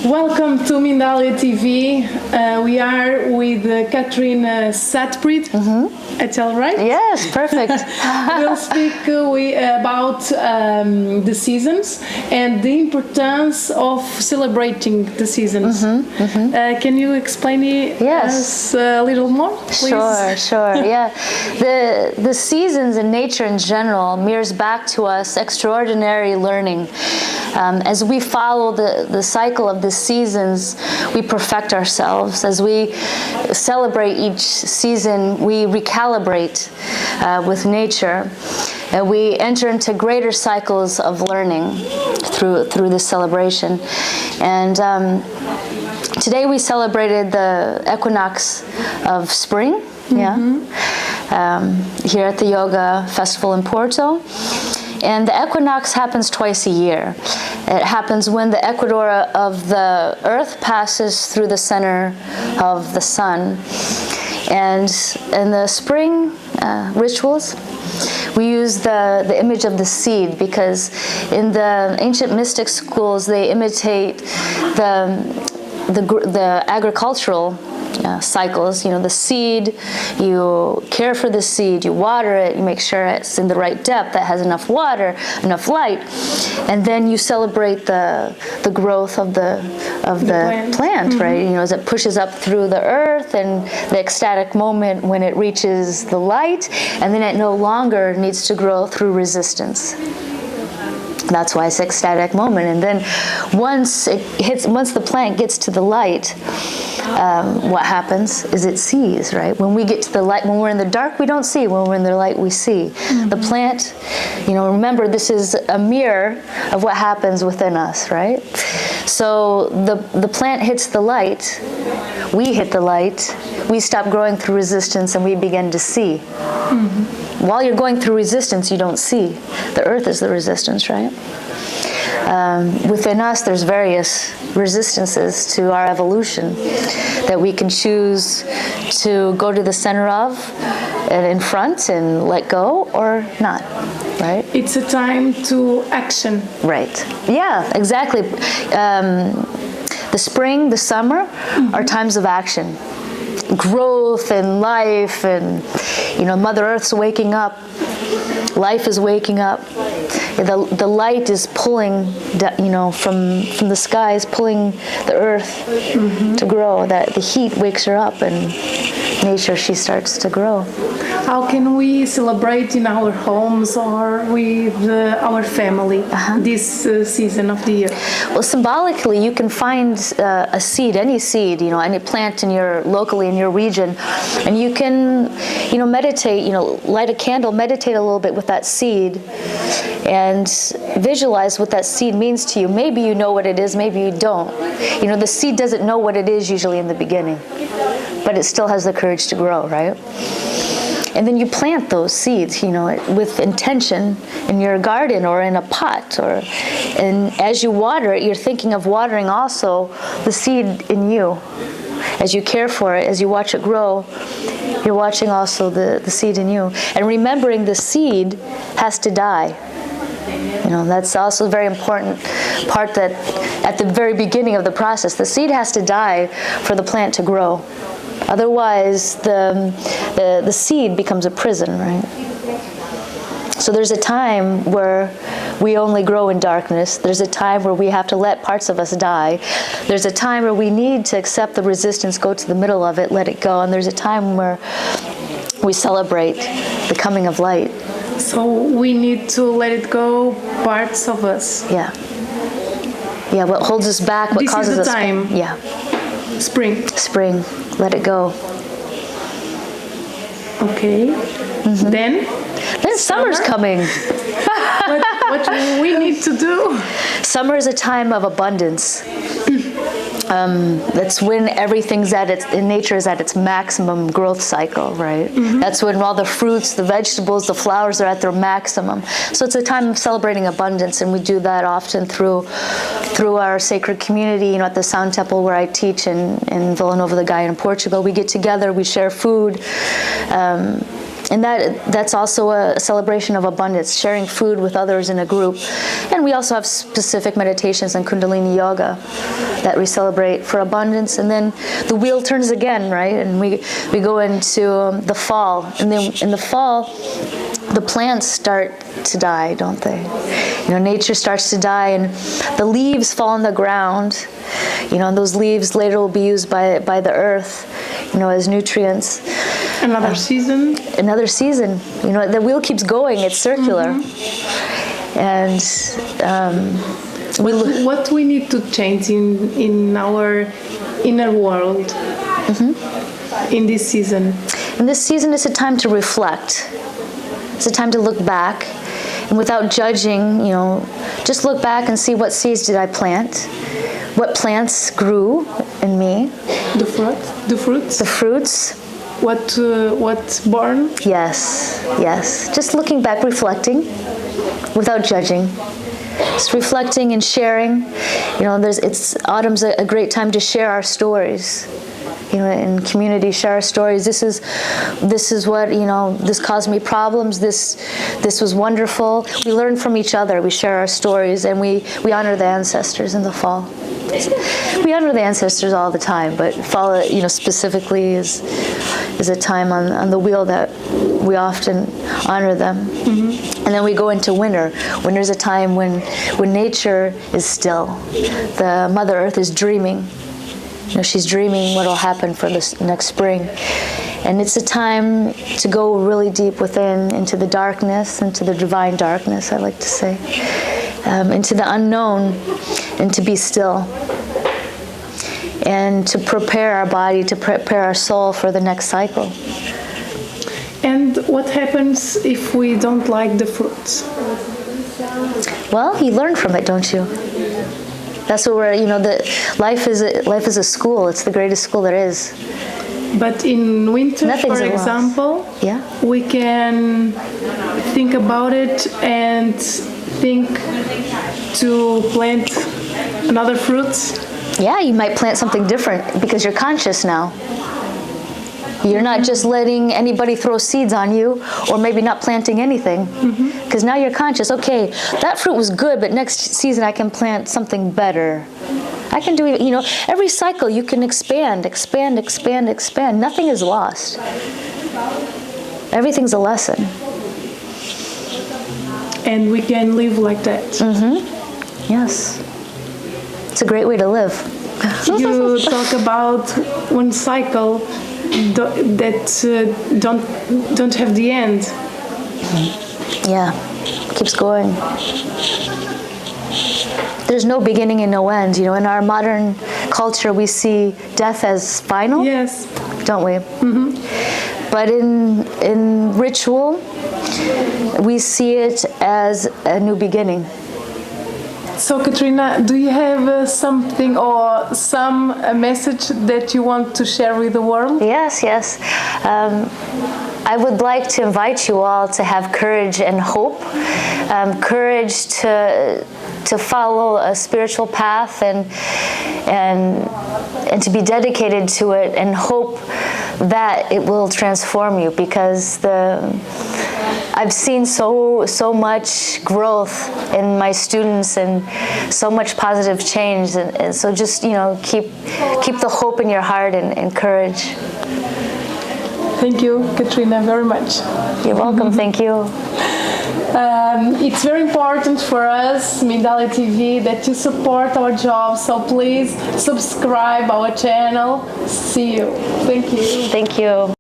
Welcome to Mindalia TV. We are with Katrina Satpreet. I tell right? Yes, perfect. We'll speak about the seasons and the importance of celebrating the seasons. Can you explain it us a little more, please? Sure. Yeah, the seasons in nature in general mirrors back to us extraordinary learning. As we follow the cycle of the seasons, we perfect ourselves. As we celebrate each season, we recalibrate with nature. And we enter into greater cycles of learning through this celebration. And today we celebrated the equinox of spring, here at the Yoga Festival in Porto. And the equinox happens twice a year. It happens when the equator of the earth passes through the center of the sun. And in the spring rituals, we use the image of the seed, because in the ancient mystic schools, they imitate the agricultural cycles. You know, the seed, you care for the seed, you water it, you make sure it's in the right depth, that has enough water, enough light, and then you celebrate the growth of the plant, right? You know, as it pushes up through the earth, and the ecstatic moment when it reaches the light, and then it no longer needs to grow through resistance. That's why it's ecstatic moment. And then once the plant gets to the light, what happens is it sees, right? When we get to the light, when we're in the dark, we don't see. When we're in the light, we see. The plant, you know, remember, this is a mirror of what happens within us, right? So the plant hits the light, we hit the light, we stop growing through resistance, and we begin to see. While you're going through resistance, you don't see. The earth is the resistance, right? Within us, there's various resistances to our evolution that we can choose to go to the center of and in front and let go, or not, right? It's a time to action. Right. Yeah, exactly. The spring, the summer are times of action. Growth and life, and you know, Mother Earth's waking up, life is waking up. The light is pulling, you know, from the skies, pulling the earth to grow. That the heat wakes her up, and nature, she starts to grow. How can we celebrate in our homes or with our family this season of the year? Well, symbolically, you can find a seed, any seed, you know, any plant in locally in your region, and you can, you know, meditate, you know, light a candle, meditate a little bit with that seed, and visualize what that seed means to you. Maybe you know what it is, maybe you don't. You know, the seed doesn't know what it is usually in the beginning, but it still has the courage to grow, right? And then you plant those seeds, you know, with intention in your garden or in a pot, and as you water it, you're thinking of watering also the seed in you. As you care for it, as you watch it grow, you're watching also the seed in you. And remembering the seed has to die. You know, that's also a very important part, that at the very beginning of the process, the seed has to die for the plant to grow. Otherwise, the seed becomes a prison, right? So there's a time where we only grow in darkness. There's a time where we have to let parts of us die. There's a time where we need to accept the resistance, go to the middle of it, let it go. And there's a time where we celebrate the coming of light. So we need to let it go, parts of us. Yeah. Yeah, what holds us back, what causes us... This is the time. Yeah. Spring. Let it go. Okay. Then summer's coming. What do we need to do? Summer is a time of abundance. That's when everything's in nature is at its maximum growth cycle, right? That's when all the fruits, the vegetables, the flowers are at their maximum. So it's a time of celebrating abundance, and we do that often through our sacred community. You know, at the Sound Temple where I teach in Vila Nova de Gaia in Portugal, we get together, we share food. And that's also a celebration of abundance, sharing food with others in a group. And we also have specific meditations and Kundalini yoga that we celebrate for abundance. And then the wheel turns again, right? And we go into the fall. And then in the fall, the plants start to die, don't they? Nature starts to die, and the leaves fall on the ground. And those leaves later will be used by the earth, as nutrients. Another season. The wheel keeps going. It's circular. And what we need to change in our inner world in this season? In this season, it's a time to reflect. It's a time to look back, and without judging, just look back and see what seeds did I plant, what plants grew in me. The fruits. What born? Yes. Just looking back, reflecting, without judging. Just reflecting and sharing. Autumn's a great time to share our stories. In community, share our stories. This is what, this caused me problems. This was wonderful. We learn from each other. We share our stories, and we honor the ancestors in the fall. We honor the ancestors all the time, but fall, specifically is a time on the wheel that we often honor them. Mm-hmm. And then we go into winter. Winter's a time when nature is still. The Mother Earth is dreaming. She's dreaming what will happen for this next spring. And it's a time to go really deep within, into the darkness, into the divine darkness, I like to say, into the unknown, and to be still. And to prepare our body, to prepare our soul for the next cycle. And what happens if we don't like the fruits? Well, you learn from it, don't you? That's what life is a school. It's the greatest school there is. But in winter, for example, we can think about it and think to plant another fruits. Yeah, you might plant something different because you're conscious now. You're not just letting anybody throw seeds on you, or maybe not planting anything, because now you're conscious. Okay, that fruit was good, but next season I can plant something better. I can do it. Every cycle you can expand. Nothing is lost. Everything's a lesson. And we can live like that. Yes. It's a great way to live. You talk about one cycle that don't have the end. Yeah, keeps going. There's no beginning and no end. In our modern culture, we see death as final. Yes. Don't we? But in ritual, we see it as a new beginning. So, Katrina, do you have something or some message that you want to share with the world? Yes. I would like to invite you all to have courage and hope, courage to follow a spiritual path and to be dedicated to it, and hope that it will transform you, because I've seen so much growth in my students and so much positive change, and so just keep the hope in your heart and courage. Thank you, Katrina, very much. You're welcome. Thank you. It's very important for us, Mindalia TV, that you support our job, so please subscribe our channel. See you. Thank you. Thank you.